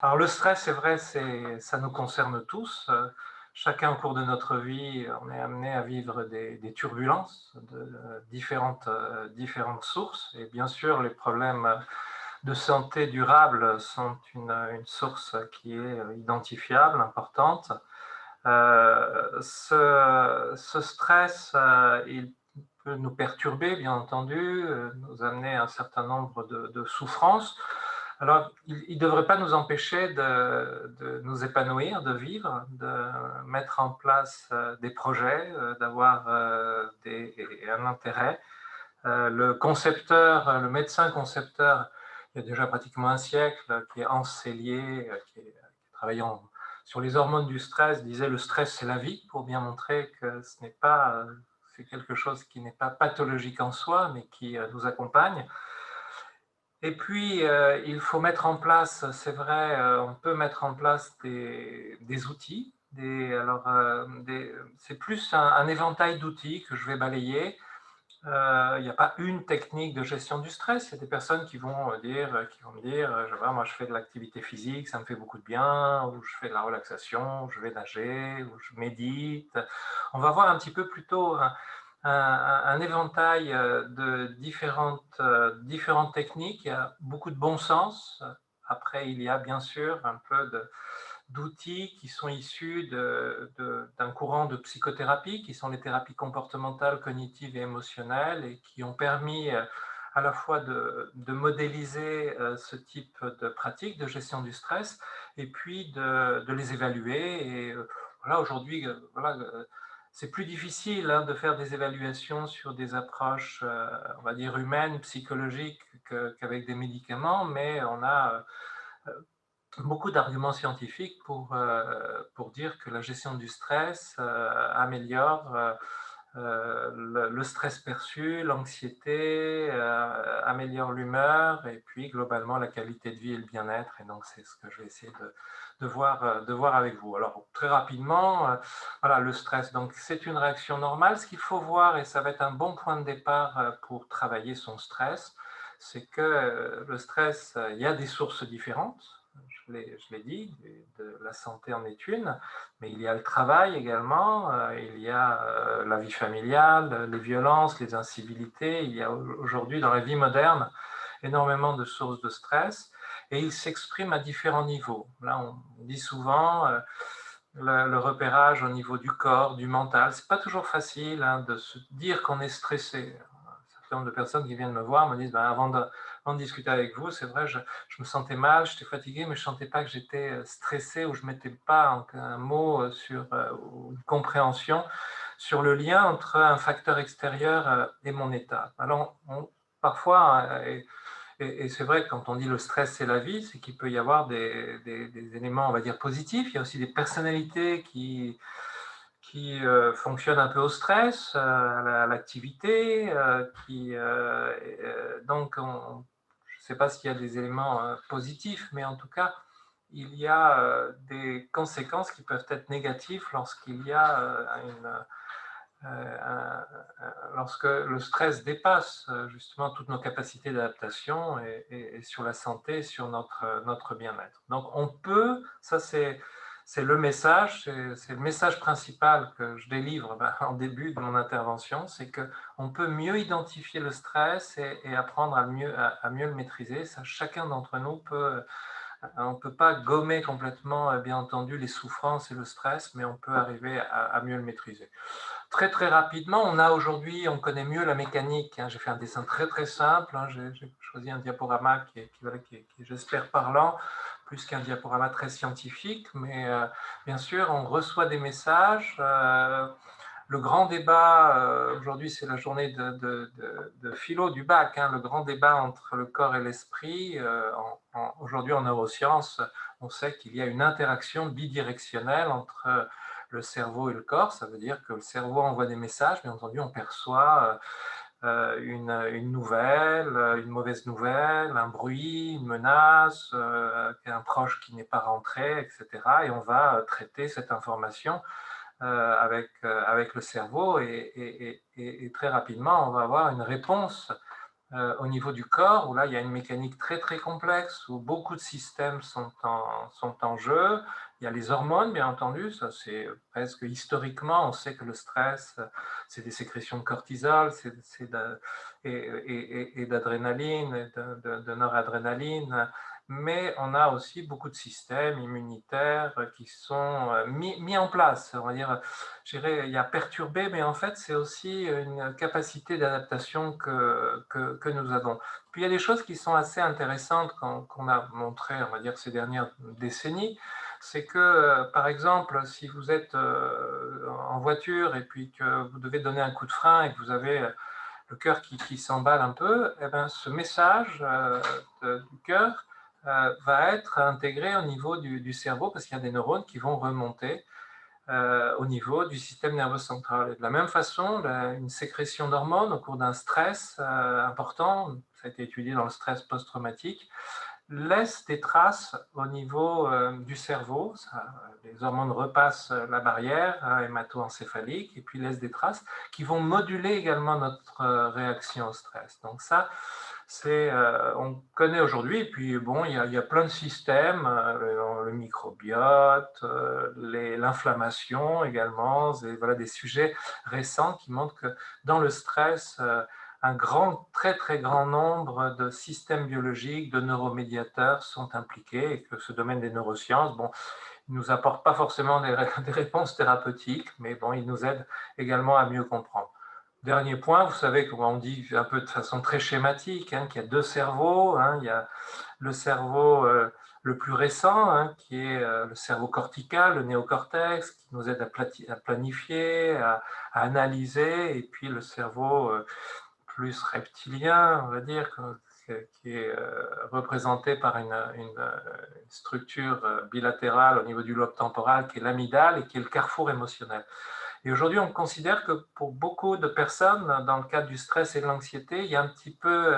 Alors le stress, c'est vrai, ça nous concerne tous. Chacun au cours de notre vie, on est amené à vivre des turbulences de différentes sources. Et bien sûr, les problèmes de santé durable sont une source qui est identifiable, importante. Ce stress, il peut nous perturber, bien entendu, nous amener à un certain nombre de souffrances. Alors, il ne devrait pas nous empêcher de nous épanouir, de vivre, de mettre en place des projets, d'avoir un intérêt. Le médecin concepteur, il y a déjà pratiquement un siècle, qui est Hans Selye, qui travaillant sur les hormones du stress, disait le stress c'est la vie, pour bien montrer que ce n'est pas, c'est quelque chose qui n'est pas pathologique en soi, mais qui nous accompagne. Et puis, il faut mettre en place, c'est vrai, on peut mettre en place des outils, c'est plus un éventail d'outils que je vais balayer. Il n'y a pas une technique de gestion du stress. Il y a des personnes qui vont me dire, je vois, moi je fais de l'activité physique, ça me fait beaucoup de bien, ou je fais de la relaxation, ou je vais nager, ou je médite. On va voir un petit peu plutôt un éventail de différentes techniques. Il y a beaucoup de bon sens. Après, il y a bien sûr un peu d'outils qui sont issus d'un courant de psychothérapie, qui sont les thérapies comportementales, cognitives et émotionnelles, et qui ont permis à la fois de modéliser ce type de pratique de gestion du stress, et puis de les évaluer. Et voilà, aujourd'hui, voilà, c'est plus difficile de faire des évaluations sur des approches, on va dire, humaines, psychologiques, qu'avec des médicaments, mais on a beaucoup d'arguments scientifiques pour dire que la gestion du stress améliore le stress perçu, l'anxiété, améliore l'humeur et puis globalement la qualité de vie et le bien-être. Et donc c'est ce que je vais essayer de voir avec vous. Alors très rapidement, voilà le stress. Donc c'est une réaction normale. Ce qu'il faut voir, et ça va être un bon point de départ pour travailler son stress, c'est que le stress, il y a des sources différentes. Je l'ai dit, de la santé en est une, mais il y a le travail également, il y a la vie familiale, les violences, les incivilités. Il y a aujourd'hui dans la vie moderne énormément de sources de stress et ils s'expriment à différents niveaux. Là, on dit souvent le repérage au niveau du corps, du mental. C'est pas toujours facile de se dire qu'on est stressé. Un certain nombre de personnes qui viennent me voir me disent avant de discuter avec vous, c'est vrai, je me sentais mal, j'étais fatigué, mais je ne sentais pas que j'étais stressé ou je ne mettais pas un mot ou une compréhension sur le lien entre un facteur extérieur et mon état. Alors, parfois, et c'est vrai que quand on dit le stress c'est la vie, c'est qu'il peut y avoir des éléments, on va dire, positifs. Il y a aussi des personnalités qui fonctionnent un peu au stress, à l'activité, donc je ne sais pas s'il y a des éléments positifs, mais en tout cas, il y a des conséquences qui peuvent être négatives lorsqu'il y a lorsque le stress dépasse justement toutes nos capacités d'adaptation et sur la santé, sur notre bien-être. Donc on peut, ça c'est le message, c'est le message principal que je délivre en début de mon intervention, c'est qu'on peut mieux identifier le stress et apprendre à mieux le maîtriser. Ça, chacun d'entre nous peut, on ne peut pas gommer complètement, bien entendu, les souffrances et le stress, mais on peut arriver à mieux le maîtriser. Très très rapidement, on connaît mieux la mécanique. J'ai fait un dessin très très simple. J'ai choisi un diaporama qui est, j'espère, parlant, plus qu'un diaporama très scientifique. Mais bien sûr, on reçoit des messages. Le grand débat, aujourd'hui c'est la journée de philo du bac, le grand débat entre le corps et l'esprit. Aujourd'hui en neurosciences, on sait qu'il y a une interaction bidirectionnelle entre le cerveau et le corps. Ça veut dire que le cerveau envoie des messages, bien entendu on perçoit une nouvelle, une mauvaise nouvelle, un bruit, une menace, un proche qui n'est pas rentré, etc. Et on va traiter cette information avec le cerveau et très rapidement, on va avoir une réponse au niveau du corps, où là, il y a une mécanique très, très complexe, où beaucoup de systèmes sont en jeu. Il y a les hormones, bien entendu, ça c'est presque historiquement, on sait que le stress, c'est des sécrétions de cortisol, et d'adrénaline, et de noradrénaline, mais on a aussi beaucoup de systèmes immunitaires qui sont mis en place, on va dire, je dirais, il y a perturbé, mais en fait, c'est aussi une capacité d'adaptation que nous avons. Puis il y a des choses qui sont assez intéressantes qu'on a montrées, on va dire, ces dernières décennies. C'est que, par exemple, si vous êtes en voiture et puis que vous devez donner un coup de frein et que vous avez le cœur qui s'emballe un peu, eh ben, ce message du cœur va être intégré au niveau du cerveau parce qu'il y a des neurones qui vont remonter au niveau du système nerveux central. Et de la même façon, une sécrétion d'hormones au cours d'un stress important, ça a été étudié dans le stress post-traumatique, laisse des traces au niveau du cerveau. Les hormones repassent la barrière hémato-encéphalique et puis laissent des traces qui vont moduler également notre réaction au stress. Donc ça, on connaît aujourd'hui, et puis bon, il y a plein de systèmes, le microbiote, l'inflammation également, voilà des sujets récents qui montrent que dans le stress, un très très grand nombre de systèmes biologiques, de neuromédiateurs sont impliqués et que ce domaine des neurosciences, bon, il ne nous apporte pas forcément des réponses thérapeutiques, mais bon, il nous aide également à mieux comprendre. Dernier point, vous savez, comme on dit un peu de façon très schématique, hein, qu'il y a deux cerveaux. Hein, il y a le cerveau le plus récent, hein, qui est le cerveau cortical, le néocortex, qui nous aide à planifier, à analyser, et puis le cerveau plus reptilien, on va dire, qui est représenté par une structure bilatérale au niveau du lobe temporal, qui est l'amygdale et qui est le carrefour émotionnel. Et aujourd'hui, on considère que pour beaucoup de personnes, dans le cadre du stress et de l'anxiété, il y a un petit peu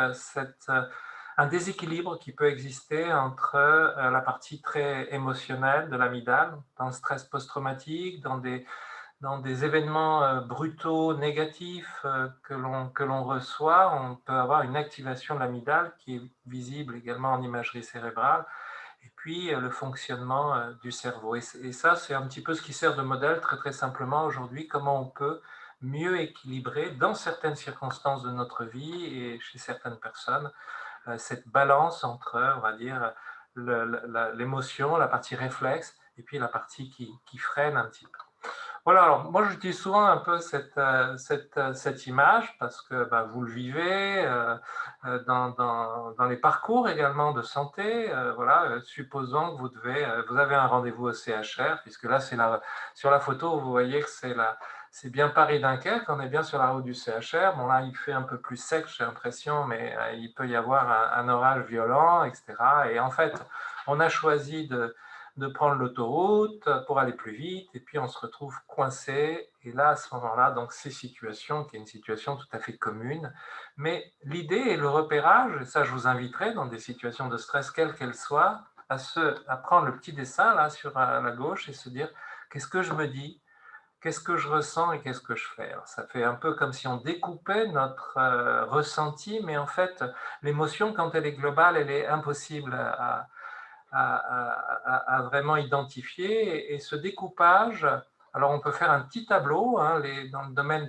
un déséquilibre qui peut exister entre la partie très émotionnelle de l'amygdale, dans le stress post-traumatique, dans des événements brutaux, négatifs que l'on reçoit. On peut avoir une activation de l'amygdale qui est visible également en imagerie cérébrale, et puis le fonctionnement du cerveau. Et ça, c'est un petit peu ce qui sert de modèle très très simplement aujourd'hui, comment on peut mieux équilibrer dans certaines circonstances de notre vie et chez certaines personnes cette balance entre, on va dire, l'émotion, la partie réflexe, et puis la partie qui freine un petit peu. Voilà, alors moi j'utilise souvent un peu cette image parce que bah, vous le vivez dans les parcours également de santé. Voilà, supposons que vous avez un rendez-vous au CHR, puisque là sur la photo vous voyez que c'est bien Paris-Dunkerque, on est bien sur la route du CHR. Bon là il fait un peu plus sec, j'ai l'impression, mais il peut y avoir un orage violent, etc. Et en fait, on a choisi de prendre l'autoroute pour aller plus vite, et puis on se retrouve coincé. Et là, à ce moment-là, donc ces situations, qui est une situation tout à fait commune, mais l'idée et le repérage, et ça je vous inviterai dans des situations de stress, quelles qu'elles soient, à prendre le petit dessin là sur la gauche et se dire qu'est-ce que je me dis, qu'est-ce que je ressens et qu'est-ce que je fais. Alors, ça fait un peu comme si on découpait notre ressenti, mais en fait, l'émotion, quand elle est globale, elle est impossible à vraiment identifier. Et ce découpage, alors on peut faire un petit tableau hein, dans le domaine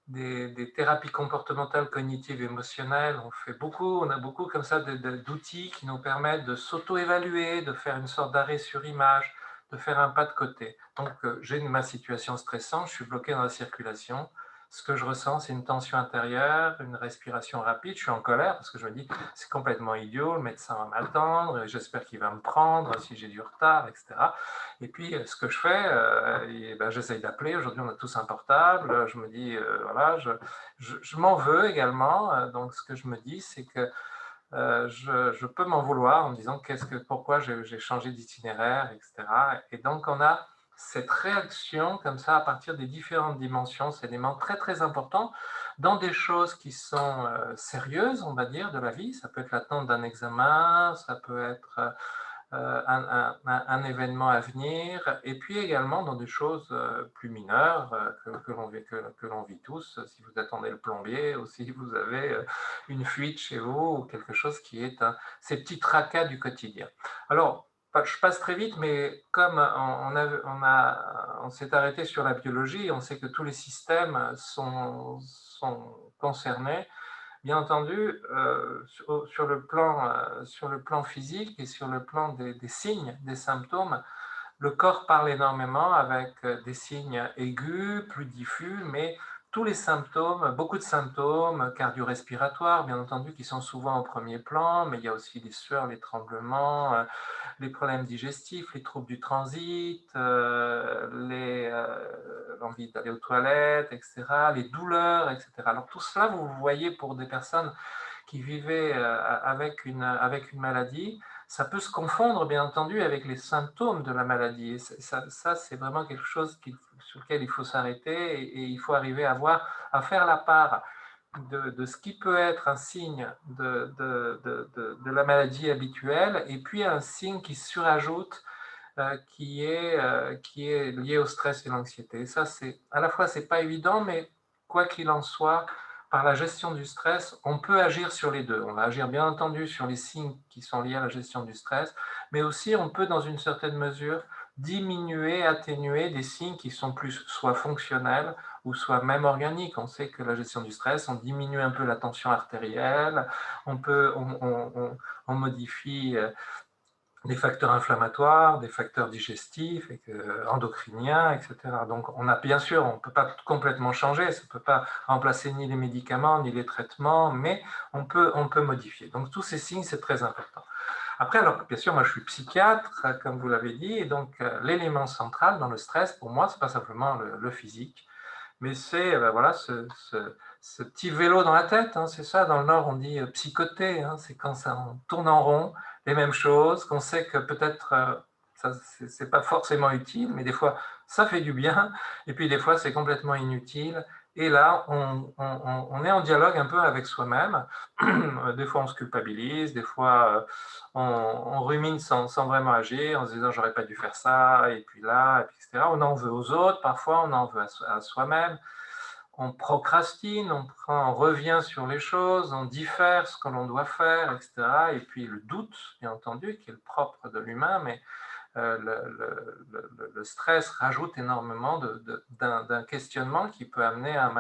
des thérapies comportementales, cognitives, émotionnelles. On a beaucoup comme ça d'outils qui nous permettent de s'auto-évaluer, de faire une sorte d'arrêt sur image, de faire un pas de côté. Donc j'ai ma situation stressante, je suis bloqué dans la circulation. Ce que je ressens, c'est une tension intérieure, une respiration rapide. Je suis en colère parce que je me dis, c'est complètement idiot, le médecin va m'attendre, j'espère qu'il va me prendre si j'ai du retard, etc. Et puis, ce que je fais, ben, j'essaye d'appeler. Aujourd'hui, on a tous un portable. Je me dis, voilà, je m'en veux également. Donc, ce que je me dis, c'est que je peux m'en vouloir en me disant pourquoi j'ai changé d'itinéraire, etc. Et donc, on a cette réaction comme ça à partir des différentes dimensions, c'est des éléments très très importants dans des choses qui sont sérieuses, on va dire, de la vie. Ça peut être l'attente d'un examen, ça peut être un événement à venir, et puis également dans des choses plus mineures que l'on vit tous. Si vous attendez le plombier ou si vous avez une fuite chez vous ou quelque chose qui est ces petits tracas du quotidien. Alors, je passe très vite, mais comme on s'est arrêté sur la biologie, on sait que tous les systèmes sont concernés. Bien entendu, sur le plan physique et sur le plan des signes, des symptômes, le corps parle énormément avec des signes aigus, plus diffus, mais tous les symptômes, beaucoup de symptômes cardio-respiratoires, bien entendu, qui sont souvent au premier plan, mais il y a aussi les sueurs, les tremblements, les problèmes digestifs, les troubles du transit, l'envie d'aller aux toilettes, etc., les douleurs, etc. Alors tout cela, vous voyez, pour des personnes qui vivaient avec une maladie, ça peut se confondre, bien entendu, avec les symptômes de la maladie. Et ça c'est vraiment quelque chose sur lequel il faut s'arrêter et il faut arriver à faire la part de ce qui peut être un signe de la maladie habituelle et puis un signe qui surajoute, qui est lié au stress et l'anxiété. Ça, à la fois, c'est pas évident, mais quoi qu'il en soit, par la gestion du stress, on peut agir sur les deux. On va agir bien entendu sur les signes qui sont liés à la gestion du stress, mais aussi on peut, dans une certaine mesure, diminuer, atténuer des signes qui sont plus soit fonctionnels ou soit même organiques. On sait que la gestion du stress, on diminue un peu la tension artérielle, on modifie des facteurs inflammatoires, des facteurs digestifs, endocriniens, etc. Donc, bien sûr, on ne peut pas complètement changer, ça ne peut pas remplacer ni les médicaments, ni les traitements, mais on peut modifier. Donc, tous ces signes, c'est très important. Après, alors, bien sûr, moi, je suis psychiatre, comme vous l'avez dit, et donc, l'élément central dans le stress, pour moi, ce n'est pas simplement le physique, mais c'est voilà, ce petit vélo dans la tête, hein, c'est ça, dans le Nord on dit psychoter, hein, c'est quand ça on tourne en rond, les mêmes choses, qu'on sait que peut-être ça c'est pas forcément utile, mais des fois ça fait du bien, et puis des fois c'est complètement inutile, et là on est en dialogue un peu avec soi-même, des fois on se culpabilise, des fois on rumine sans vraiment agir, en se disant j'aurais pas dû faire ça, et puis là, et puis, etc. On en veut aux autres, parfois on en veut à soi-même, on procrastine, on revient sur les choses, on diffère ce que l'on doit faire, etc. Et puis le doute, bien entendu, qui est le propre de l'humain, mais le stress rajoute énormément d'un questionnement qui peut amener à un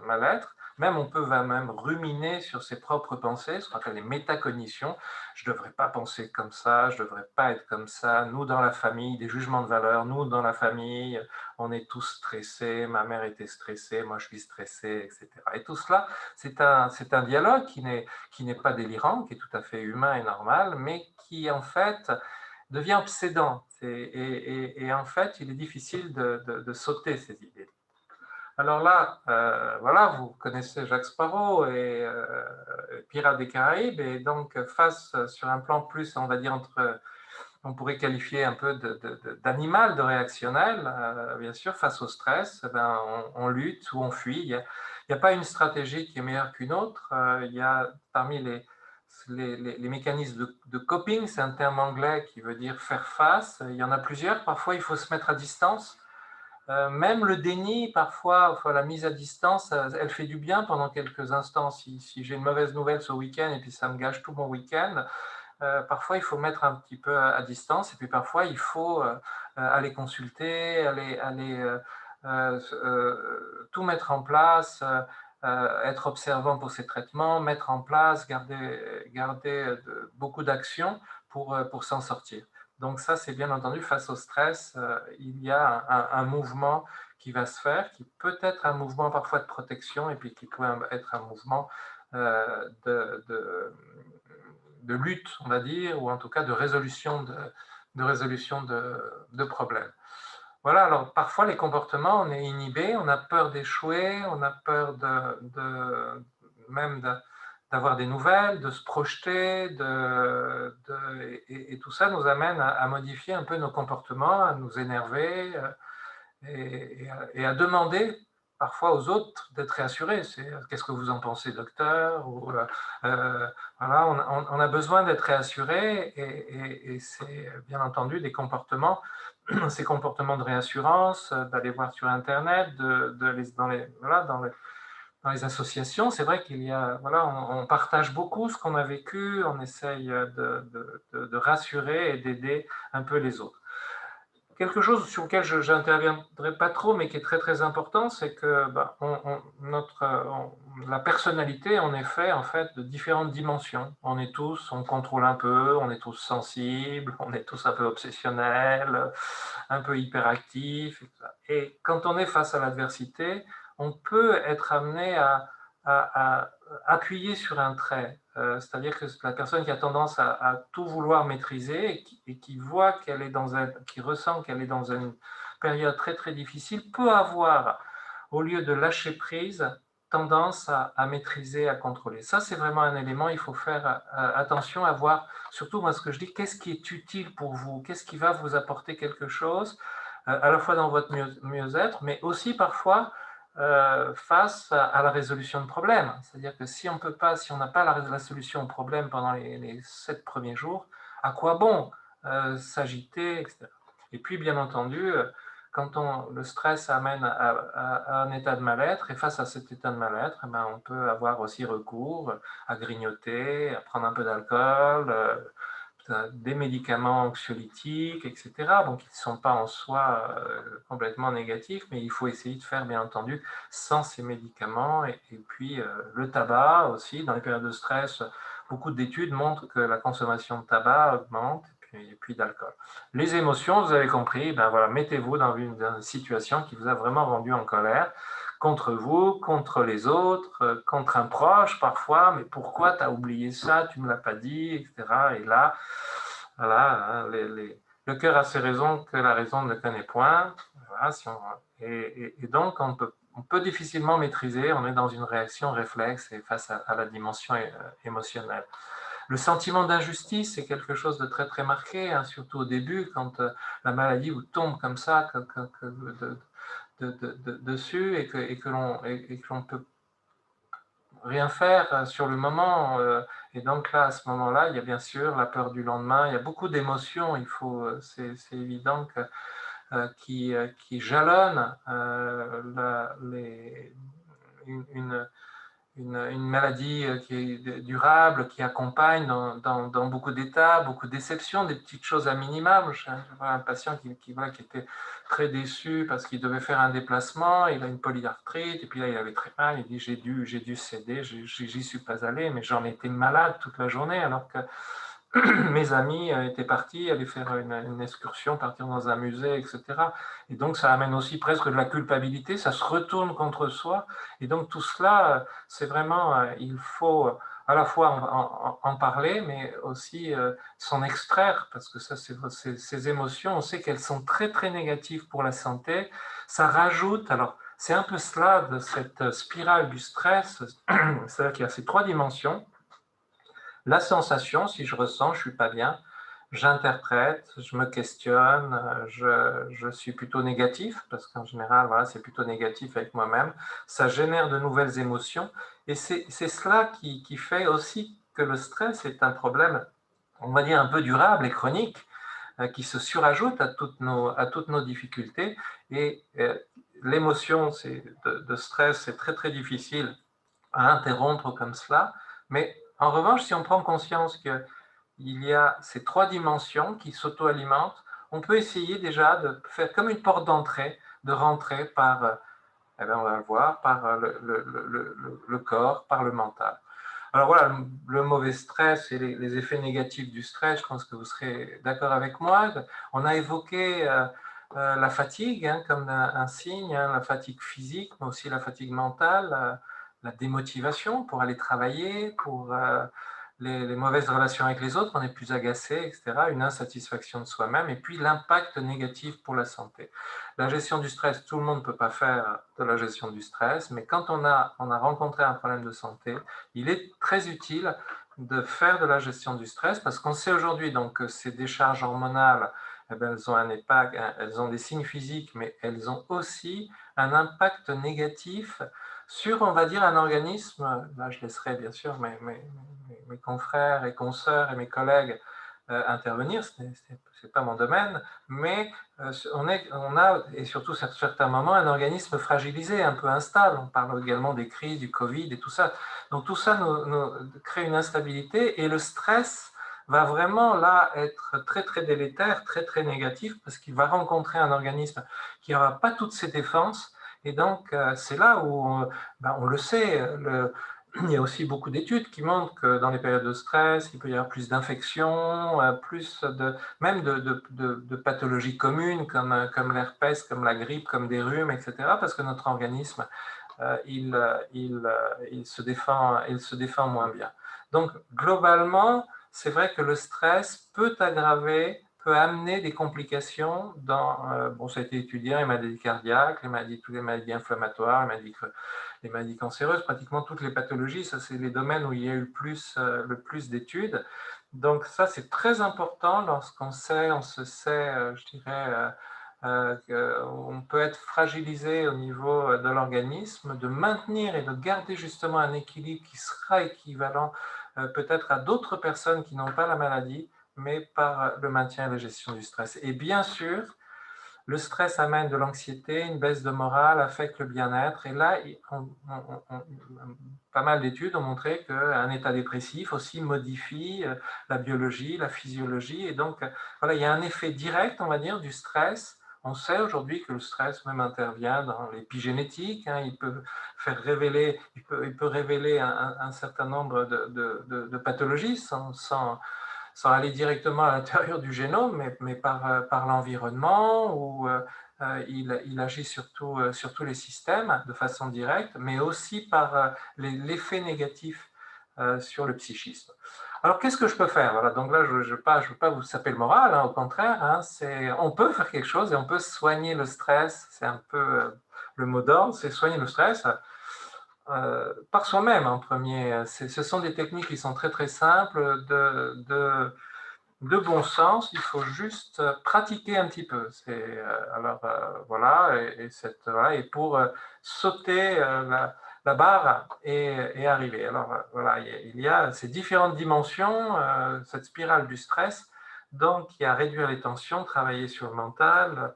mal-être. Même on peut même ruminer sur ses propres pensées, ce qu'on appelle les métacognitions. Je ne devrais pas penser comme ça, je ne devrais pas être comme ça. Nous, dans la famille, des jugements de valeur, nous, dans la famille, on est tous stressés, ma mère était stressée, moi je suis stressé, etc. Et tout cela, c'est un dialogue qui n'est pas délirant, qui est tout à fait humain et normal, mais qui en fait devient obsédant. Et en fait, il est difficile de sauter ces idées. Alors là, voilà, vous connaissez Jacques Sparrow et Pirates des Caraïbes, et donc sur un plan plus, on va dire, on pourrait qualifier un peu d'animal, de réactionnel, bien sûr, face au stress, on lutte ou on fuit. Il n'y a pas une stratégie qui est meilleure qu'une autre. Il y a parmi les mécanismes de coping, c'est un terme anglais qui veut dire faire face. Il y en a plusieurs. Parfois, il faut se mettre à distance. Même le déni, parfois, enfin, la mise à distance, elle fait du bien pendant quelques instants. Si j'ai une mauvaise nouvelle ce week-end et puis ça me gâche tout mon week-end, parfois il faut mettre un petit peu à distance, et puis parfois il faut aller consulter, tout mettre en place, être observant pour ces traitements, mettre en place, garder beaucoup d'actions pour s'en sortir. Donc ça, c'est bien entendu, face au stress, il y a un mouvement qui va se faire, qui peut être un mouvement parfois de protection, et puis qui peut être un mouvement de lutte, on va dire, ou en tout cas de résolution de problèmes. Voilà, alors parfois les comportements, on est inhibé, on a peur d'échouer, on a peur même d'avoir des nouvelles, de se projeter, et tout ça nous amène à modifier un peu nos comportements, à nous énerver, et à demander parfois aux autres d'être réassurés. Qu'est-ce que vous en pensez, docteur, ou Voilà, on a besoin d'être réassuré et c'est bien entendu des comportements, ces comportements de réassurance, d'aller voir sur Internet, voilà, dans les associations. C'est vrai qu'il y a, voilà, on partage beaucoup ce qu'on a vécu, on essaye de rassurer et d'aider un peu les autres. Quelque chose sur lequel je n'interviendrai pas trop, mais qui est très très important, c'est que bah, la personnalité, on est fait en fait de différentes dimensions. On contrôle un peu, on est tous sensibles, on est tous un peu obsessionnels, un peu hyperactifs. Et quand on est face à l'adversité, on peut être amené à appuyer sur un trait. C'est-à-dire que la personne qui a tendance à tout vouloir maîtriser et qui voit qui ressent qu'elle est dans une période très très difficile, peut avoir, au lieu de lâcher prise, tendance à maîtriser, à contrôler. Ça, c'est vraiment un élément, il faut faire attention à voir, surtout moi ce que je dis, qu'est-ce qui est utile pour vous, qu'est-ce qui va vous apporter quelque chose, à la fois dans votre mieux-être, mais aussi parfois face à la résolution de problèmes. C'est-à-dire que si on n'a pas la solution au problème pendant les 7 premiers jours, à quoi bon s'agiter, etc. Et puis, bien entendu, quand le stress amène à un état de mal-être, et face à cet état de mal-être, eh ben, on peut avoir aussi recours à grignoter, à prendre un peu d'alcool, des médicaments anxiolytiques, etc. Donc, ils ne sont pas en soi complètement négatifs, mais il faut essayer de faire, bien entendu, sans ces médicaments. Et puis, le tabac aussi, dans les périodes de stress, beaucoup d'études montrent que la consommation de tabac augmente, et puis d'alcool. Les émotions, vous avez compris, ben voilà, mettez-vous dans une situation qui vous a vraiment rendu en colère, contre vous, contre les autres, contre un proche parfois, mais pourquoi tu as oublié ça, tu ne me l'as pas dit, etc. Et là, voilà, hein, le cœur a ses raisons que la raison ne connaît point. Voilà, et donc, on peut difficilement maîtriser, on est dans une réaction réflexe et face à la dimension émotionnelle. Le sentiment d'injustice, c'est quelque chose de très très marqué, hein, surtout au début, quand la maladie vous tombe comme ça dessus et que l'on peut rien faire sur le moment. Et donc là, à ce moment-là, il y a bien sûr la peur du lendemain, il y a beaucoup d'émotions, c'est évident qui jalonnent une, une maladie qui est durable, qui accompagne dans beaucoup d'états, beaucoup de déceptions, des petites choses à minima. Je vois un patient voilà, qui était très déçu parce qu'il devait faire un déplacement, il a une polyarthrite, et puis là il avait très mal, il dit j'ai dû céder, j'y suis pas allé, mais j'en étais malade toute la journée, alors que mes amis étaient partis, aller faire une excursion, partir dans un musée, etc. Et donc, ça amène aussi presque de la culpabilité, ça se retourne contre soi. Et donc, tout cela, c'est vraiment, il faut à la fois en parler, mais aussi s'en extraire, parce que ça, ces émotions, on sait qu'elles sont très, très négatives pour la santé. Ça rajoute, alors, c'est un peu cela de cette spirale du stress, c'est-à-dire qu'il y a ces trois dimensions. La sensation, si je ressens, je ne suis pas bien, j'interprète, je me questionne, je suis plutôt négatif, parce qu'en général, voilà, c'est plutôt négatif avec moi-même. Ça génère de nouvelles émotions, et c'est cela qui fait aussi que le stress est un problème, on va dire, un peu durable et chronique, qui se surajoute à toutes nos difficultés. Et l'émotion de stress, c'est très très difficile à interrompre comme cela, mais en revanche, si on prend conscience qu'il y a ces trois dimensions qui s'auto-alimentent, on peut essayer déjà de faire comme une porte d'entrée, de rentrer par, eh bien on va le voir, par le corps, par le mental. Alors voilà, le mauvais stress et les effets négatifs du stress, je pense que vous serez d'accord avec moi. On a évoqué la fatigue comme un signe, la fatigue physique, mais aussi la fatigue mentale, la démotivation pour aller travailler, pour les mauvaises relations avec les autres, on est plus agacé, etc., une insatisfaction de soi-même, et puis l'impact négatif pour la santé. La gestion du stress, tout le monde ne peut pas faire de la gestion du stress, mais quand on a rencontré un problème de santé, il est très utile de faire de la gestion du stress, parce qu'on sait aujourd'hui donc que ces décharges hormonales, eh bien, elles ont un impact, elles ont des signes physiques, mais elles ont aussi un impact négatif sur, on va dire, un organisme, là je laisserai bien sûr mes confrères et consoeurs et mes collègues intervenir, ce n'est pas mon domaine, mais on a, et surtout à certains moments, un organisme fragilisé, un peu instable. On parle également des crises, du Covid et tout ça. Donc tout ça nous crée une instabilité et le stress va vraiment là être très très délétère, très très négatif, parce qu'il va rencontrer un organisme qui n'aura pas toutes ses défenses. Et donc c'est là où, on le sait, il y a aussi beaucoup d'études qui montrent que dans les périodes de stress, il peut y avoir plus d'infections, plus même de pathologies communes comme l'herpès, comme la grippe, comme des rhumes, etc. Parce que notre organisme, il se défend moins bien. Donc, globalement, c'est vrai que le stress peut aggraver, peut amener des complications bon, ça a été étudié, les maladies cardiaques, toutes les maladies inflammatoires, les maladies cancéreuses, pratiquement toutes les pathologies, ça c'est les domaines où il y a eu le plus d'études. Donc ça c'est très important lorsqu'on se sait, je dirais, qu'on peut être fragilisé au niveau de l'organisme, de maintenir et de garder justement un équilibre qui sera équivalent peut-être à d'autres personnes qui n'ont pas la maladie, mais par le maintien et la gestion du stress. Et bien sûr, le stress amène de l'anxiété, une baisse de morale, affecte le bien-être. Et là, pas mal d'études ont montré qu'un état dépressif aussi modifie la biologie, la physiologie. Et donc, voilà, il y a un effet direct, on va dire, du stress. On sait aujourd'hui que le stress même intervient dans l'épigénétique. Hein, il peut révéler un certain nombre de pathologies sans aller directement à l'intérieur du génome, mais par l'environnement, où il agit sur tous les systèmes de façon directe, mais aussi par l'effet négatif sur le psychisme. Alors, qu'est-ce que je peux faire? Voilà, donc là, je ne veux pas vous saper le moral, hein, au contraire, hein, on peut faire quelque chose et on peut soigner le stress, c'est un peu le mot d'ordre, c'est soigner le stress. Par soi-même en premier. Ce sont des techniques qui sont très très simples, de bon sens, il faut juste pratiquer un petit peu. Alors voilà, voilà, et pour sauter la barre et arriver. Alors voilà, il y a ces différentes dimensions, cette spirale du stress, donc il y a réduire les tensions, travailler sur le mental,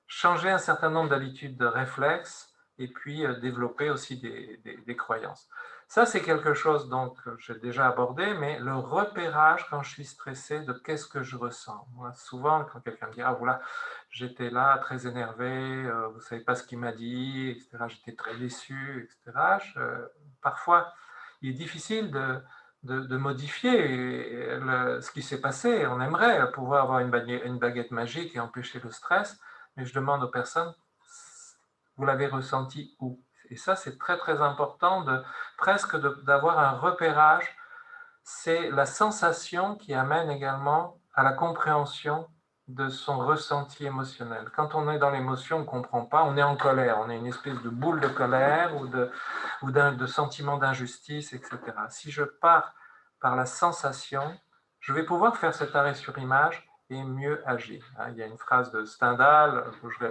changer un certain nombre d'habitudes de réflexes, et puis développer aussi des croyances. Ça, c'est quelque chose donc que j'ai déjà abordé, mais le repérage quand je suis stressé de qu'est-ce que je ressens. Moi, souvent, quand quelqu'un me dit « Ah, voilà, j'étais là, très énervé, vous ne savez pas ce qu'il m'a dit, etc. J'étais très déçu, etc. » Parfois, il est difficile de modifier ce qui s'est passé. On aimerait pouvoir avoir une baguette magique et empêcher le stress, mais je demande aux personnes « Vous l'avez ressenti où ?» Et ça, c'est très très important d'avoir un repérage. C'est la sensation qui amène également à la compréhension de son ressenti émotionnel. Quand on est dans l'émotion, on ne comprend pas, on est en colère, on est une espèce de boule de colère ou de sentiment d'injustice, etc. Si je pars par la sensation, je vais pouvoir faire cet arrêt sur image et mieux agir. Il y a une phrase de Stendhal que je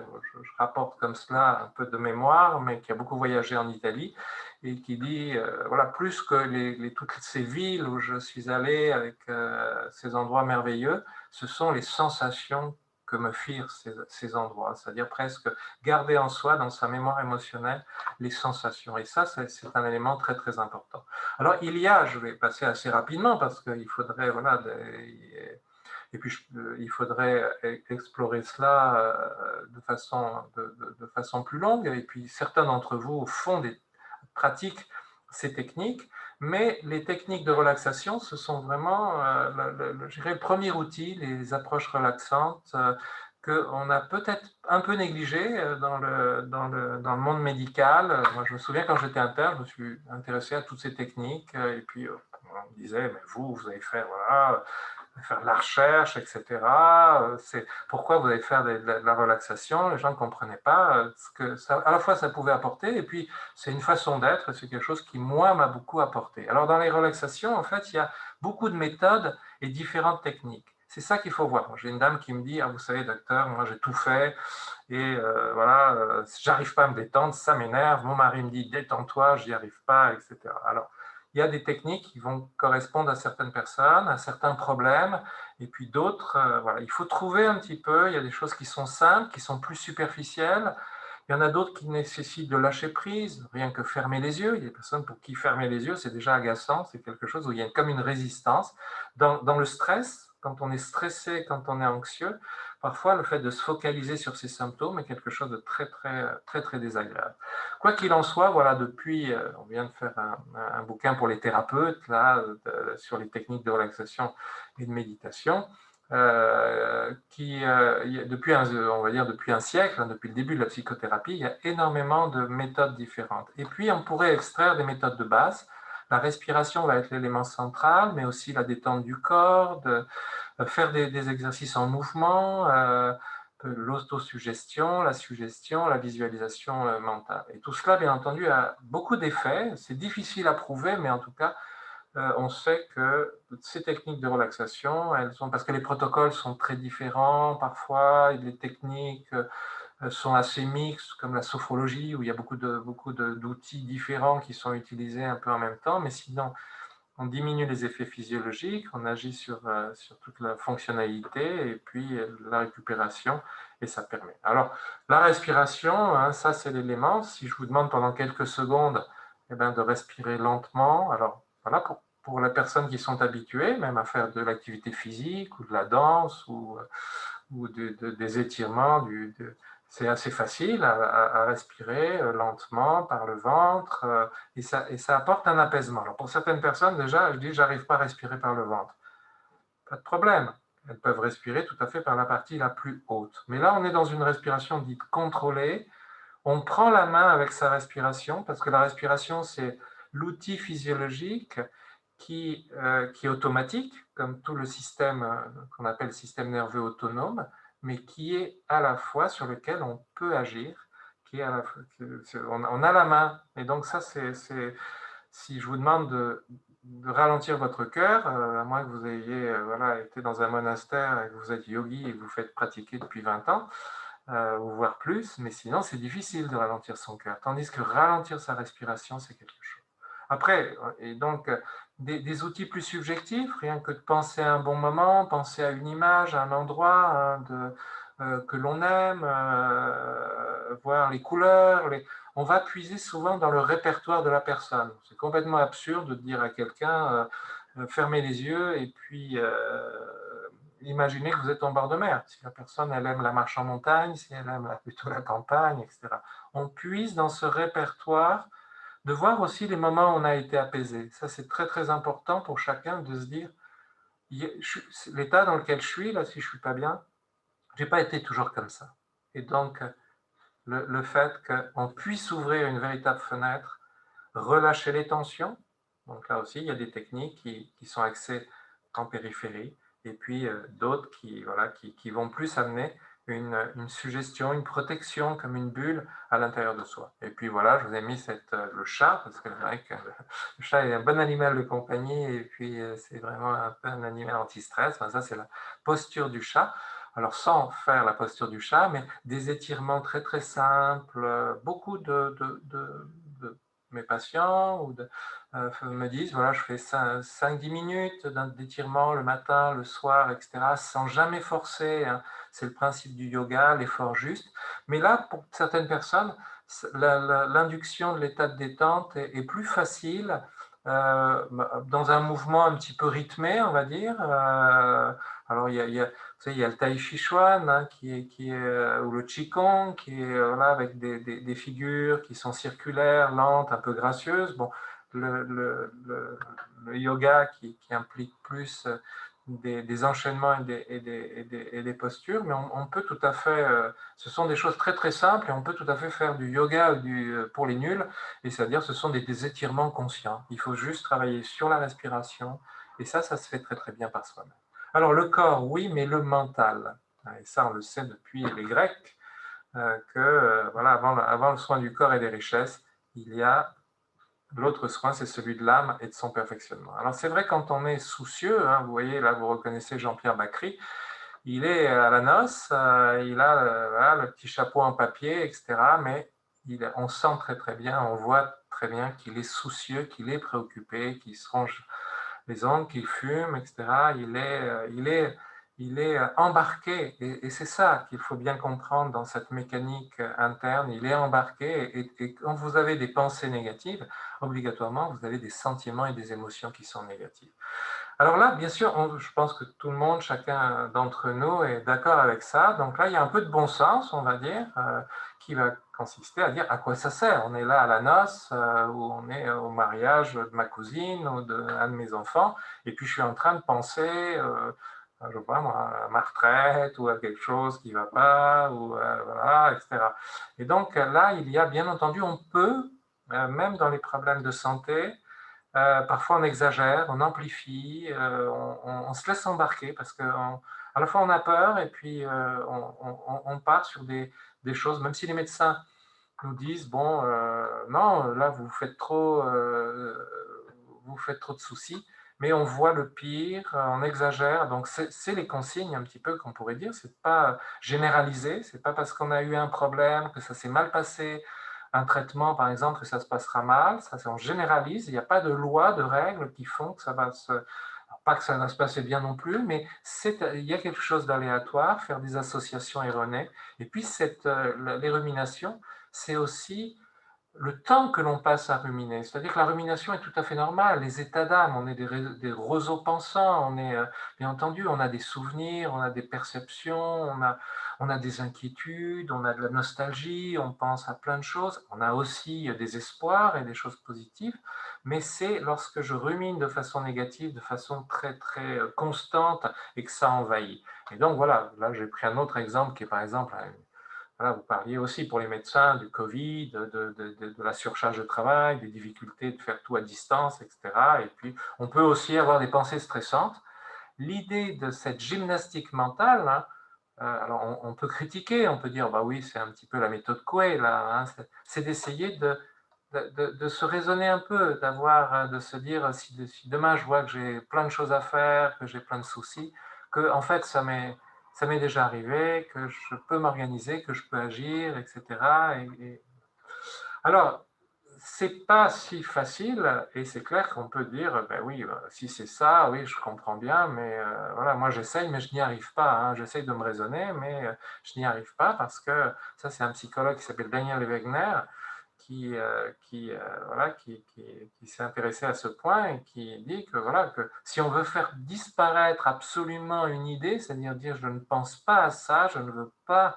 rapporte comme cela un peu de mémoire, mais qui a beaucoup voyagé en Italie, et qui dit, voilà, plus que toutes ces villes où je suis allé avec ces endroits merveilleux, ce sont les sensations que me firent ces endroits, c'est-à-dire presque garder en soi, dans sa mémoire émotionnelle, les sensations. Et ça, c'est un élément très, très important. Alors, je vais passer assez rapidement parce qu'il faudrait, voilà, et puis il faudrait explorer cela de façon plus longue. Et puis, certains d'entre vous font pratiquent ces techniques, mais les techniques de relaxation, ce sont vraiment, je dirais, le premier outil, les approches relaxantes qu'on a peut-être un peu négligé dans le monde médical. Moi, je me souviens quand j'étais interne, je me suis intéressé à toutes ces techniques, et puis on me disait, mais vous allez faire, voilà, faire de la recherche, etc. Pourquoi vous allez faire de la relaxation? Les gens ne comprenaient pas ce que ça, à la fois ça pouvait apporter, et puis c'est une façon d'être, et c'est quelque chose qui, moi, m'a beaucoup apporté. Alors, dans les relaxations, en fait, il y a beaucoup de méthodes et différentes techniques. C'est ça qu'il faut voir. J'ai une dame qui me dit « Ah, vous savez, docteur, moi, j'ai tout fait, et voilà, j'arrive pas à me détendre, ça m'énerve. Mon mari me dit « Détends-toi, j'y arrive pas, etc. » Alors, il y a des techniques qui vont correspondre à certaines personnes, à certains problèmes, et puis d'autres, voilà. Il faut trouver un petit peu, il y a des choses qui sont simples, qui sont plus superficielles, il y en a d'autres qui nécessitent de lâcher prise, rien que fermer les yeux. Il y a des personnes pour qui fermer les yeux, c'est déjà agaçant, c'est quelque chose où il y a comme une résistance. Dans le stress, quand on est stressé, quand on est anxieux, parfois le fait de se focaliser sur ces symptômes est quelque chose de très désagréable. Quoi qu'il en soit, voilà, depuis, on vient de faire un bouquin pour les thérapeutes, là, sur les techniques de relaxation et de méditation, depuis on va dire depuis un siècle, hein, depuis le début de la psychothérapie, il y a énormément de méthodes différentes. Et puis, on pourrait extraire des méthodes de base. La respiration va être l'élément central, mais aussi la détente du corps, faire des exercices en mouvement, l'autosuggestion, la suggestion, la visualisation mentale. Et tout cela, bien entendu, a beaucoup d'effets. C'est difficile à prouver, mais en tout cas, on sait que ces techniques de relaxation, elles sont, parce que les protocoles sont très différents parfois, et les techniques sont assez mixtes, comme la sophrologie, où il y a beaucoup d'outils différents qui sont utilisés un peu en même temps, mais sinon, on diminue les effets physiologiques, on agit sur toute la fonctionnalité et puis la récupération, et ça permet. Alors, la respiration, hein, ça c'est l'élément. Si je vous demande pendant quelques secondes eh ben, de respirer lentement, alors voilà, pour les personnes qui sont habituées même à faire de l'activité physique ou de la danse ou des étirements, c'est assez facile à respirer lentement par le ventre et ça apporte un apaisement. Alors pour certaines personnes, déjà, je dis, j'arrive pas à respirer par le ventre. Pas de problème. Elles peuvent respirer tout à fait par la partie la plus haute. Mais là, on est dans une respiration dite contrôlée. On prend la main avec sa respiration parce que la respiration, c'est l'outil physiologique qui est automatique, comme tout le système qu'on appelle système nerveux autonome, mais qui est à la fois sur lequel on peut agir, qui est à la fois, on a la main. Et donc ça, si je vous demande de ralentir votre cœur, à moins que vous ayez voilà, été dans un monastère et que vous êtes yogi et que vous faites pratiquer depuis 20 ans, ou voire plus, mais sinon c'est difficile de ralentir son cœur, tandis que ralentir sa respiration, c'est quelque chose. Après, et donc, des outils plus subjectifs, rien que de penser à un bon moment, penser à une image, à un endroit hein, que l'on aime, voir les couleurs, on va puiser souvent dans le répertoire de la personne. C'est complètement absurde de dire à quelqu'un fermez les yeux et puis imaginez que vous êtes en bord de mer. Si la personne elle aime la marche en montagne, si elle aime plutôt la campagne, etc. On puise dans ce répertoire de voir aussi les moments où on a été apaisé. Ça, c'est très important pour chacun de se dire l'état dans lequel je suis, là, si je ne suis pas bien, je n'ai pas été toujours comme ça. Et donc, le fait qu'on puisse ouvrir une véritable fenêtre, relâcher les tensions, donc là aussi, il y a des techniques qui sont axées en périphérie, et puis d'autres voilà, qui vont plus amener une suggestion, une protection, comme une bulle à l'intérieur de soi. Et puis voilà, je vous ai mis le chat, parce que c'est vrai que le chat est un bon animal de compagnie, et puis c'est vraiment un peu un animal anti-stress. Enfin, ça, c'est la posture du chat. Alors, sans faire la posture du chat, mais des étirements très simples. Beaucoup de mes patients me disent, voilà, je fais 5-10 minutes d'étirement le matin, le soir, etc., sans jamais forcer, hein. C'est le principe du yoga, l'effort juste. Mais là, pour certaines personnes, l'induction de l'état de détente est plus facile dans un mouvement un petit peu rythmé, on va dire. Alors, vous savez, il y a le Tai Chi Chuan hein, ou le Qigong qui est voilà, avec des figures qui sont circulaires, lentes, un peu gracieuses. Bon, le yoga qui implique plus des enchaînements et des postures, mais on peut tout à fait, ce sont des choses très simples et on peut tout à fait faire du yoga pour les nuls, et c'est-à-dire ce sont des étirements conscients. Il faut juste travailler sur la respiration et ça se fait très bien par soi-même. Alors le corps, oui, mais le mental, et ça on le sait depuis les Grecs, que voilà, avant le soin du corps et des richesses, il y a l'autre soin, c'est celui de l'âme et de son perfectionnement. Alors c'est vrai quand on est soucieux, hein, vous voyez là vous reconnaissez Jean-Pierre Bacry, il est à la noce, il a voilà, le petit chapeau en papier, etc. Mais on sent très bien, on voit très bien qu'il est soucieux, qu'il est préoccupé, qu'il se ronge les ongles, qu'il fume, etc. Il est embarqué, et c'est ça qu'il faut bien comprendre dans cette mécanique interne. Il est embarqué, et quand vous avez des pensées négatives, obligatoirement, vous avez des sentiments et des émotions qui sont négatives. Alors là, bien sûr, je pense que tout le monde, chacun d'entre nous est d'accord avec ça. Donc là, il y a un peu de bon sens, on va dire, qui va consister à dire à quoi ça sert. On est là à la noce, ou on est au mariage de ma cousine ou d'un de mes enfants, et puis je suis en train de penser, je sais pas moi, à ma retraite ou à quelque chose qui ne va pas, ou voilà, etc. Et donc là, il y a bien entendu, on peut, même dans les problèmes de santé, parfois on exagère, on amplifie, on se laisse embarquer parce qu'à la fois on a peur, et puis on part sur des choses, même si les médecins nous disent, bon, non, là vous faites trop de soucis, mais on voit le pire, on exagère, donc c'est les consignes un petit peu qu'on pourrait dire, c'est pas généralisé, c'est pas parce qu'on a eu un problème, que ça s'est mal passé, un traitement par exemple, que ça se passera mal, ça on généralise, il n'y a pas de loi, de règles qui font que ça va se... alors, pas que ça va se passer bien non plus, mais il y a quelque chose d'aléatoire, faire des associations erronées, et puis les ruminations, c'est aussi le temps que l'on passe à ruminer. C'est-à-dire que la rumination est tout à fait normale. Les états d'âme, on est des roseaux pensants, on est, bien entendu, on a des souvenirs, on a des perceptions, on a des inquiétudes, on a de la nostalgie, on pense à plein de choses. On a aussi des espoirs et des choses positives, mais c'est lorsque je rumine de façon négative, de façon très, très constante, et que ça envahit. Et donc voilà, là j'ai pris un autre exemple qui est par exemple voilà, vous parliez aussi pour les médecins du Covid, de la surcharge de travail, des difficultés de faire tout à distance, etc. Et puis, on peut aussi avoir des pensées stressantes. L'idée de cette gymnastique mentale, hein, alors on peut critiquer, on peut dire, bah oui, c'est un petit peu la méthode Coué, là, hein, c'est d'essayer de se raisonner un peu, de se dire, si demain je vois que j'ai plein de choses à faire, que j'ai plein de soucis, que en fait ça m'est déjà arrivé, que je peux m'organiser, que je peux agir, etc. Alors, c'est pas si facile, et c'est clair qu'on peut dire, ben oui, si c'est ça, oui, je comprends bien, mais voilà, moi j'essaye, mais je n'y arrive pas, hein. J'essaye de me raisonner, mais je n'y arrive pas, parce que ça, c'est un psychologue qui s'appelle Daniel Wegner, voilà, qui s'est intéressé à ce point, et qui dit que, voilà, que si on veut faire disparaître absolument une idée, c'est-à-dire dire je ne pense pas à ça, je ne veux pas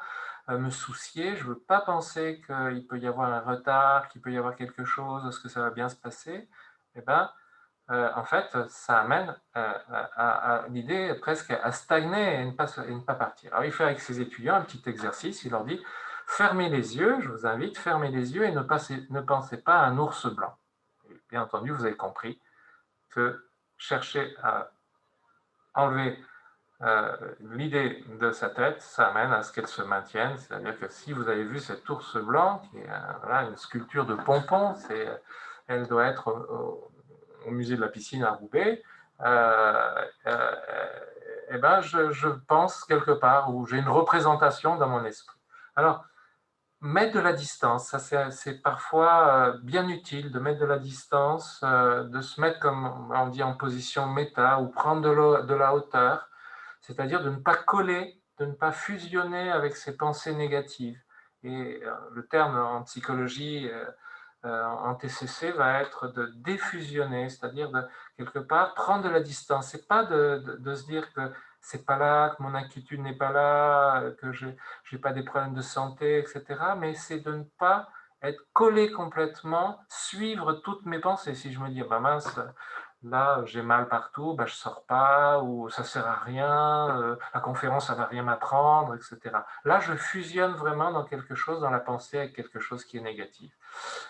me soucier, je ne veux pas penser qu'il peut y avoir un retard, qu'il peut y avoir quelque chose, est-ce que ça va bien se passer, eh ben, en fait, ça amène à l'idée presque à stagner et ne pas partir. Alors, il fait avec ses étudiants un petit exercice, il leur dit, fermez les yeux, je vous invite, fermez les yeux et ne pensez pas à un ours blanc. Et bien entendu, vous avez compris que chercher à enlever l'idée de sa tête, ça amène à ce qu'elle se maintienne. C'est-à-dire que si vous avez vu cet ours blanc, qui est voilà, une sculpture de Pompon, elle doit être au musée de la piscine à Roubaix, eh ben je pense quelque part, où j'ai une représentation dans mon esprit. Alors, mettre de la distance, ça c'est parfois bien utile de mettre de la distance, de se mettre, comme on dit, en position méta, ou prendre de la hauteur, c'est-à-dire de ne pas coller, de ne pas fusionner avec ses pensées négatives. Et le terme en psychologie, en TCC, va être de défusionner, c'est-à-dire de, quelque part, prendre de la distance. C'est pas de se dire que c'est pas là, que mon inquiétude n'est pas là, que je n'ai pas des problèmes de santé, etc. Mais c'est de ne pas être collé complètement, suivre toutes mes pensées. Si je me dis, bah mince, là j'ai mal partout, bah je sors pas, ou ça sert à rien, la conférence ça va rien m'apprendre, etc. Là je fusionne vraiment dans quelque chose, dans la pensée, avec quelque chose qui est négatif.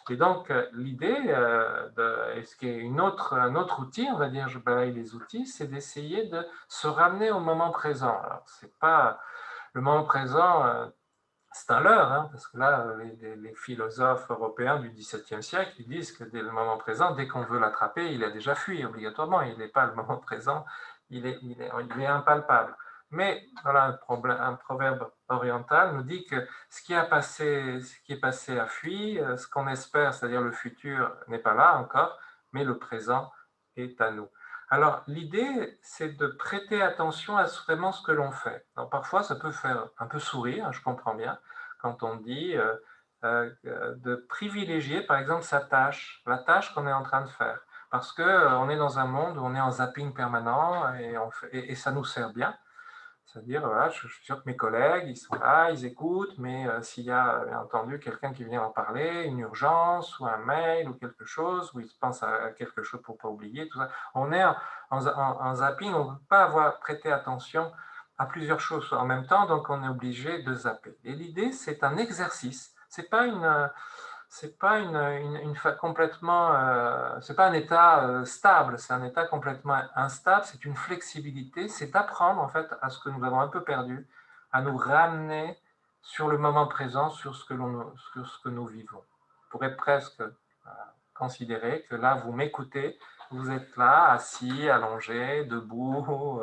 Et donc l'idée, et ce qui est un autre outil, on va dire, je balaye les outils, c'est d'essayer de se ramener au moment présent. Alors c'est pas le moment présent, c'est un leurre, hein, parce que là, les philosophes européens du XVIIe siècle, ils disent que dès le moment présent, dès qu'on veut l'attraper, il a déjà fui obligatoirement. Il n'est pas le moment présent, il est impalpable. Mais voilà, un proverbe oriental nous dit que ce qui est passé a fui, ce qu'on espère, c'est-à-dire le futur, n'est pas là encore, mais le présent est à nous. Alors, l'idée, c'est de prêter attention à vraiment ce que l'on fait. Alors, parfois, ça peut faire un peu sourire, je comprends bien, quand on dit de privilégier, par exemple, sa tâche, la tâche qu'on est en train de faire. Parce qu'on est dans un monde où on est en zapping permanent et ça nous sert bien. C'est-à-dire, voilà, je suis sûr que mes collègues, ils sont là, ils écoutent, mais s'il y a, bien entendu, quelqu'un qui vient en parler, une urgence ou un mail ou quelque chose, où ils pensent à quelque chose pour ne pas oublier, tout ça, on est en zapping, on ne peut pas avoir prêté attention à plusieurs choses en même temps, donc on est obligé de zapper. Et l'idée, c'est un exercice, c'est pas complètement, c'est pas un état stable, c'est un état complètement instable, c'est une flexibilité, c'est d'apprendre en fait à ce que nous avons un peu perdu, à nous ramener sur le moment présent, sur ce que nous vivons. On pourrait presque considérer que là, vous m'écoutez, vous êtes là, assis, allongé, debout,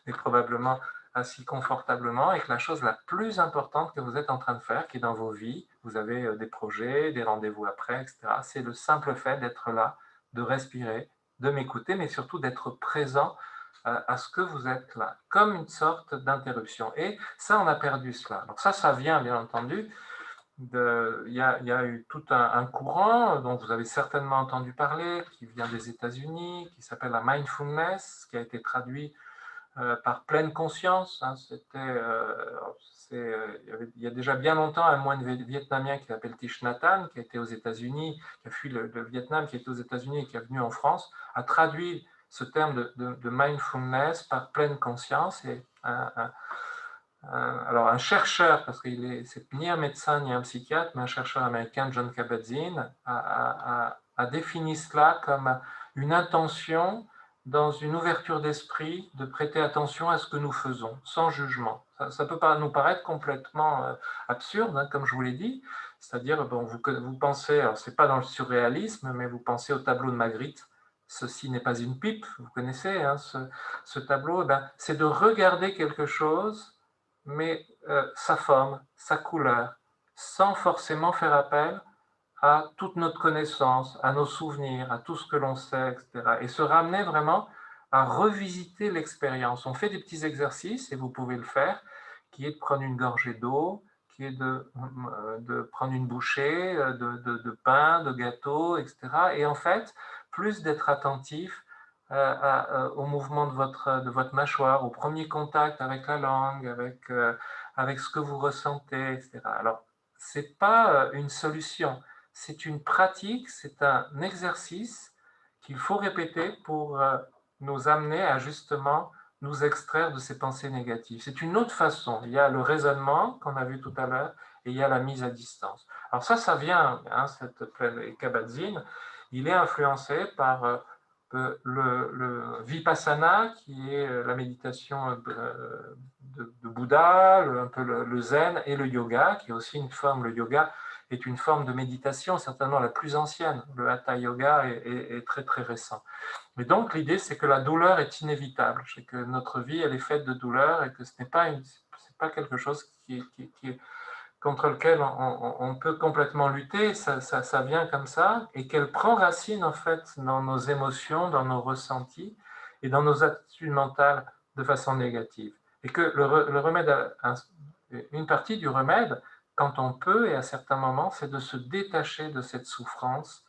et probablement assis confortablement, et que la chose la plus importante que vous êtes en train de faire, qui est dans vos vies, vous avez des projets, des rendez-vous après, etc., c'est le simple fait d'être là, de respirer, de m'écouter, mais surtout d'être présent à ce que vous êtes là, comme une sorte d'interruption. Et ça, on a perdu cela. Donc ça vient, bien entendu, il y a eu tout un courant dont vous avez certainement entendu parler, qui vient des États-Unis, qui s'appelle la mindfulness, qui a été traduit par pleine conscience. Hein. Il y a déjà bien longtemps un moine vietnamien qui s'appelle Thich Nhat Hanh, qui a été aux États-Unis, qui a fui le Vietnam, qui est aux États-Unis et qui est venu en France, a traduit ce terme de mindfulness par pleine conscience. Et alors un chercheur, parce que c'est ni un médecin ni un psychiatre, mais un chercheur américain, John Kabat-Zinn, a défini cela comme une intention dans une ouverture d'esprit de prêter attention à ce que nous faisons, sans jugement. Ça peut pas nous paraître complètement absurde, hein, comme je vous l'ai dit, c'est-à-dire, bon, vous pensez, alors c'est pas dans le surréalisme, mais vous pensez au tableau de Magritte, ceci n'est pas une pipe, vous connaissez hein, ce tableau, c'est de regarder quelque chose mais sa forme, sa couleur, sans forcément faire appel à toute notre connaissance, à nos souvenirs, à tout ce que l'on sait, etc. Et se ramener vraiment à revisiter l'expérience. On fait des petits exercices, et vous pouvez le faire, qui est de prendre une gorgée d'eau, qui est de prendre une bouchée de pain, de gâteau, etc. Et en fait, plus d'être attentif au mouvement de votre mâchoire, au premier contact avec la langue, avec ce que vous ressentez, etc. Alors, ce n'est pas une solution, c'est une pratique, c'est un exercice qu'il faut répéter pour nous amener à justement nous extraire de ces pensées négatives. C'est une autre façon. Il y a le raisonnement qu'on a vu tout à l'heure et il y a la mise à distance. Alors ça vient, hein, Kabat-Zinn, il est influencé par le Vipassana, qui est la méditation de Bouddha, un peu le zen, et le yoga, qui est aussi une forme, le yoga est une forme de méditation, certainement la plus ancienne. Le Hatha Yoga est très très récent. Mais donc l'idée, c'est que la douleur est inévitable, c'est que notre vie, elle est faite de douleur et que ce n'est pas quelque chose contre lequel on peut complètement lutter, ça vient comme ça, et qu'elle prend racine en fait dans nos émotions, dans nos ressentis et dans nos attitudes mentales de façon négative. Et que le remède, une partie du remède, quand on peut et à certains moments, c'est de se détacher de cette souffrance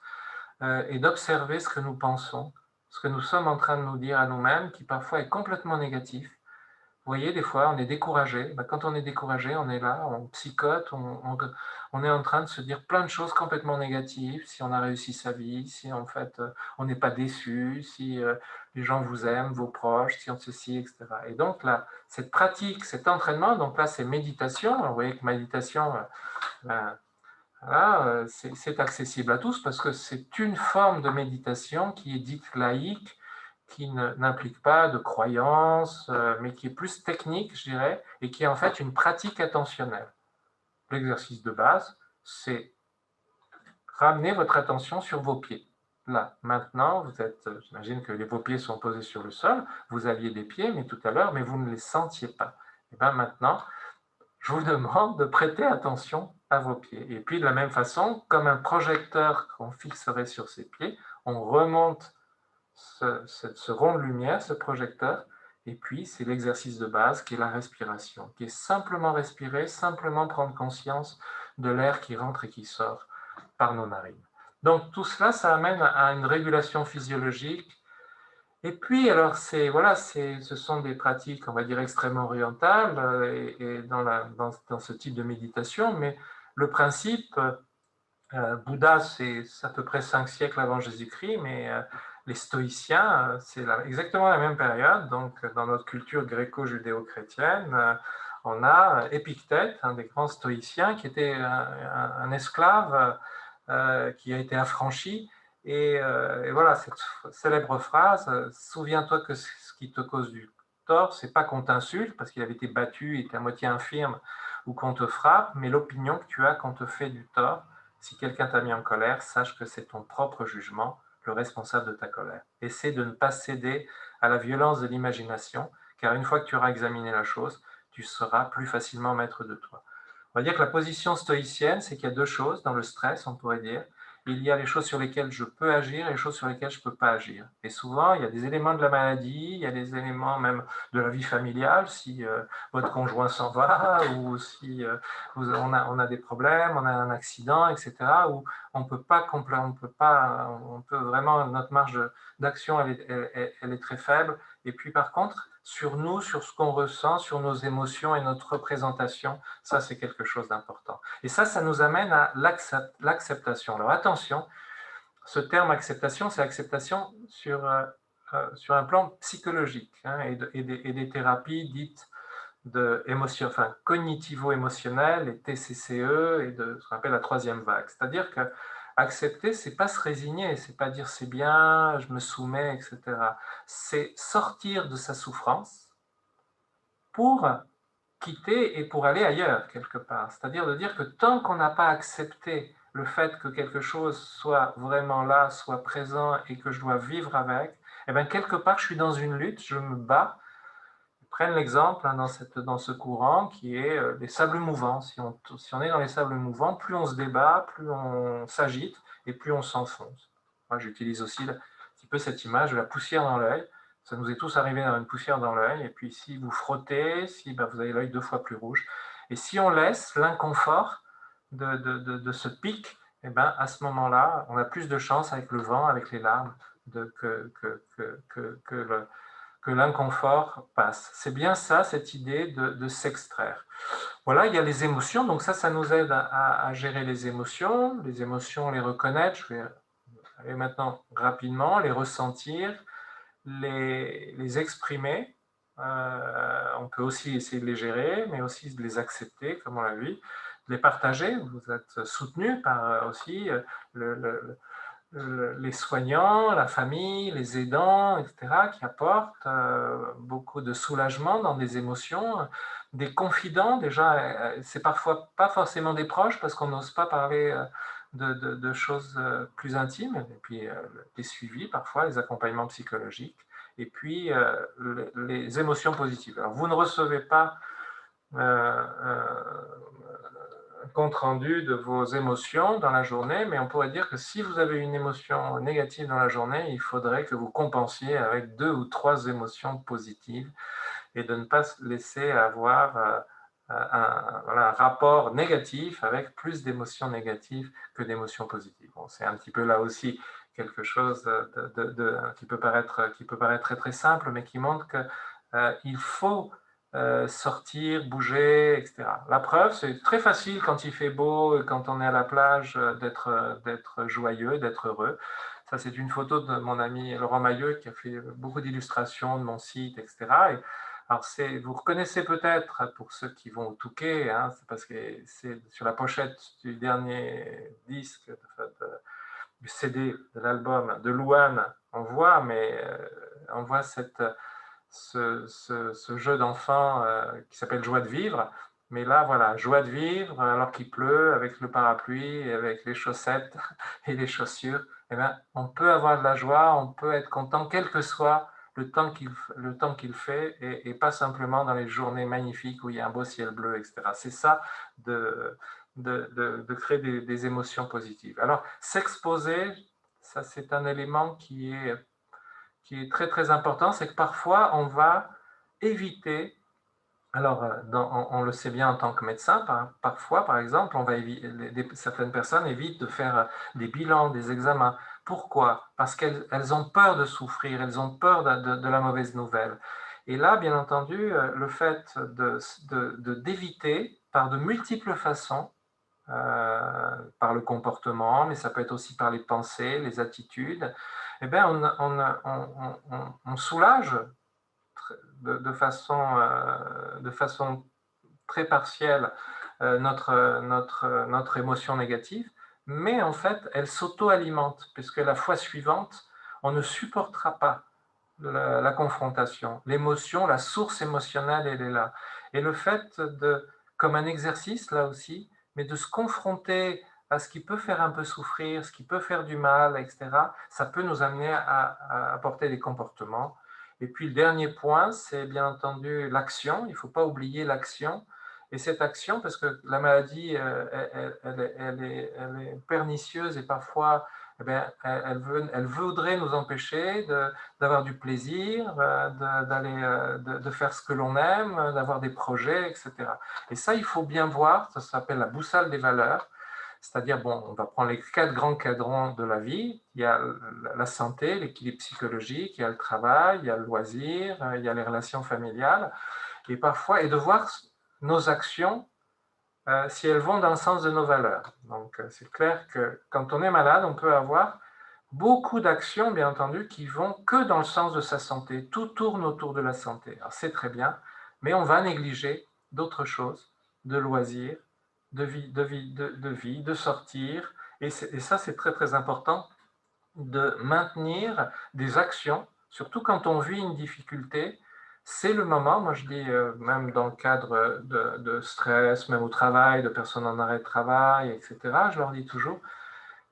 et d'observer ce que nous pensons, ce que nous sommes en train de nous dire à nous-mêmes, qui parfois est complètement négatif. Vous voyez, des fois, on est découragé. Quand on est découragé, on est là, on psychote, on est en train de se dire plein de choses complètement négatives. Si on a réussi sa vie, si en fait on n'est pas déçu, si les gens vous aiment, vos proches, si on ceci, etc. Et donc là, cette pratique, cet entraînement, donc là c'est méditation. Alors, vous voyez que méditation, ben, voilà, c'est accessible à tous parce que c'est une forme de méditation qui est dite laïque, qui n'implique pas de croyance, mais qui est plus technique, je dirais, et qui est en fait une pratique attentionnelle. L'exercice de base, c'est ramener votre attention sur vos pieds. là. Maintenant, vous êtes, j'imagine que vos pieds sont posés sur le sol, vous aviez des pieds, mais tout à l'heure, mais vous ne les sentiez pas. Et bien maintenant, je vous demande de prêter attention à vos pieds. Et puis de la même façon, comme un projecteur qu'on fixerait sur ses pieds, on remonte ce rond de lumière, ce projecteur, et puis c'est l'exercice de base qui est la respiration, qui est simplement respirer, simplement prendre conscience de l'air qui rentre et qui sort par nos narines. Donc tout cela, ça amène à une régulation physiologique. Et puis, alors, voilà, ce sont des pratiques, on va dire, extrêmement orientales et dans ce type de méditation, mais le principe, Bouddha, c'est à peu près 5 siècles avant Jésus-Christ, mais les stoïciens, c'est exactement la même période. Donc, dans notre culture gréco-judéo-chrétienne, on a Épictète, un des grands stoïciens, qui était un esclave qui a été affranchi. Et voilà, cette célèbre phrase, souviens-toi que ce qui te cause du tort, c'est pas qu'on t'insulte, parce qu'il avait été battu, il était à moitié infirme, ou qu'on te frappe, mais l'opinion que tu as qu'on te fait du tort. Si quelqu'un t'a mis en colère, sache que c'est ton propre jugement, le responsable de ta colère. Essaie de ne pas céder à la violence de l'imagination, car une fois que tu auras examiné la chose, tu seras plus facilement maître de toi. On va dire que la position stoïcienne, c'est qu'il y a deux choses dans le stress, on pourrait dire. Il y a les choses sur lesquelles je peux agir et les choses sur lesquelles je ne peux pas agir. Et souvent, il y a des éléments de la maladie, il y a des éléments même de la vie familiale, si votre conjoint s'en va, ou si on a des problèmes, on a un accident, etc., où on peut vraiment, notre marge d'action, elle est très faible. Et puis par contre, sur nous, sur ce qu'on ressent, sur nos émotions et notre représentation, ça c'est quelque chose d'important. Et ça nous amène à l'acceptation. Alors attention, ce terme acceptation, c'est acceptation sur un plan psychologique, hein, et des thérapies dites cognitivo-émotionnelles, les TCCE, et de ce qu'on appelle la troisième vague. C'est-à-dire que accepter, c'est pas se résigner, c'est pas dire c'est bien, je me soumets, etc. C'est sortir de sa souffrance pour quitter et pour aller ailleurs, quelque part. C'est-à-dire de dire que tant qu'on n'a pas accepté le fait que quelque chose soit vraiment là, soit présent et que je dois vivre avec, eh bien, quelque part, je suis dans une lutte, je me bats. Prenne l'exemple, hein, dans ce courant qui est les sables mouvants. Si on est dans les sables mouvants, plus on se débat, plus on s'agite et plus on s'enfonce. Moi, j'utilise aussi un petit peu cette image de la poussière dans l'œil. Ça nous est tous arrivé d'avoir une poussière dans l'œil. Et puis, si vous frottez, vous avez l'œil 2 fois plus rouge. Et si on laisse l'inconfort de ce pic, eh ben, à ce moment-là, on a plus de chance avec le vent, avec les larmes, que l'inconfort passe. C'est bien ça, cette idée de s'extraire. Voilà, il y a les émotions, donc ça nous aide à gérer les émotions, les reconnaître, je vais aller maintenant rapidement, les ressentir, les exprimer. On peut aussi essayer de les gérer, mais aussi de les accepter, comme on l'a vu, de les partager. Vous êtes soutenu par aussi les soignants, la famille, les aidants, etc., qui apportent beaucoup de soulagement dans des émotions, des confidents. Déjà, c'est parfois pas forcément des proches parce qu'on n'ose pas parler de choses plus intimes, et puis les suivis parfois, les accompagnements psychologiques, et puis les émotions positives. Alors, vous ne recevez pas compte rendu de vos émotions dans la journée, mais on pourrait dire que si vous avez une émotion négative dans la journée, il faudrait que vous compensiez avec 2 ou 3 émotions positives et de ne pas se laisser avoir un rapport négatif avec plus d'émotions négatives que d'émotions positives. Bon, c'est un petit peu là aussi quelque chose qui peut paraître très très simple, mais qui montre qu'il faut sortir, bouger, etc. La preuve, c'est très facile quand il fait beau, quand on est à la plage, d'être joyeux, d'être heureux. Ça, c'est une photo de mon ami Laurent Mailleux qui a fait beaucoup d'illustrations de mon site, etc. Alors, vous reconnaissez peut-être, pour ceux qui vont au Touquet, hein, c'est parce que c'est sur la pochette du dernier disque, du CD de l'album de Louane, on voit ce jeu d'enfant qui s'appelle Joie de vivre. Mais là, voilà, joie de vivre alors qu'il pleut, avec le parapluie, et avec les chaussettes et les chaussures. Eh bien, on peut avoir de la joie, on peut être content, quel que soit le temps qu'il fait, et pas simplement dans les journées magnifiques où il y a un beau ciel bleu, etc. C'est ça, de créer des émotions positives. Alors, s'exposer, ça c'est un élément qui est très très important, c'est que parfois on va éviter. Alors, on le sait bien en tant que médecin, parfois, par exemple, certaines personnes évitent de faire des bilans, des examens. Pourquoi? Parce qu'elles ont peur de souffrir, elles ont peur de la mauvaise nouvelle. Et là, bien entendu, le fait d'éviter par de multiples façons, par le comportement, mais ça peut être aussi par les pensées, les attitudes, eh bien, on soulage de façon très partielle notre émotion négative, mais en fait, elle s'auto-alimente, puisque la fois suivante, on ne supportera pas la confrontation. L'émotion, la source émotionnelle, elle est là. Et le fait comme un exercice, là aussi, mais de se confronter à ce qui peut faire un peu souffrir, ce qui peut faire du mal, etc., ça peut nous amener à apporter des comportements. Et puis le dernier point, c'est bien entendu l'action. Il ne faut pas oublier l'action. Et cette action, parce que la maladie, elle est pernicieuse et parfois, eh bien, elle voudrait nous empêcher d'avoir du plaisir, de faire ce que l'on aime, d'avoir des projets, etc. Et ça, il faut bien voir, ça s'appelle la boussole des valeurs. C'est-à-dire, bon, on va prendre les 4 grands cadrans de la vie. Il y a la santé, l'équilibre psychologique, il y a le travail, il y a le loisir, il y a les relations familiales. Et parfois, et de voir nos actions, si elles vont dans le sens de nos valeurs. Donc, c'est clair que quand on est malade, on peut avoir beaucoup d'actions, bien entendu, qui vont que dans le sens de sa santé. Tout tourne autour de la santé. Alors, c'est très bien, mais on va négliger d'autres choses, de loisirs, de sortir. Et ça, c'est très, très important de maintenir des actions, surtout quand on vit une difficulté. C'est le moment, moi je dis, même dans le cadre de stress, même au travail, de personnes en arrêt de travail, etc., je leur dis toujours,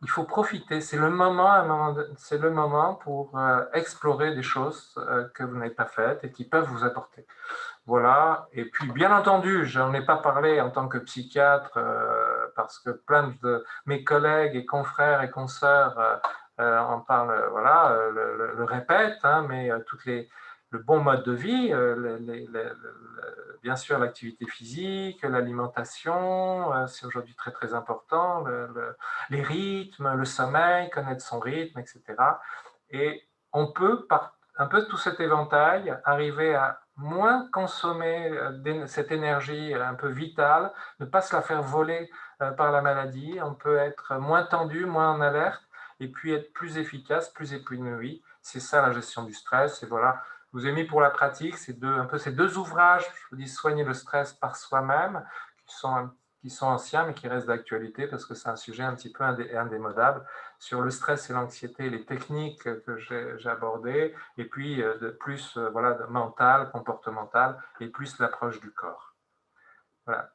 il faut profiter, c'est le moment, c'est le moment pour explorer des choses que vous n'avez pas faites et qui peuvent vous apporter. Voilà, et puis bien entendu, je n'en ai pas parlé en tant que psychiatre, parce que plein de mes collègues et confrères et consoeurs en parlent, voilà, le répètent, hein, mais le bon mode de vie, bien sûr l'activité physique, l'alimentation, c'est aujourd'hui très très important, les rythmes, le sommeil, connaître son rythme, etc. Et on peut, par un peu tout cet éventail, arriver à moins consommer cette énergie un peu vitale, ne pas se la faire voler par la maladie, on peut être moins tendu, moins en alerte, et puis être plus efficace, plus épanoui. C'est ça la gestion du stress, et voilà. Je vous ai mis pour la pratique un peu ces 2 ouvrages, je vous dis Soigner le stress par soi-même, qui sont anciens mais qui restent d'actualité parce que c'est un sujet un petit peu indémodable sur le stress et l'anxiété, les techniques que j'ai abordées, et puis plus voilà, mental, comportemental, et plus l'approche du corps. Voilà.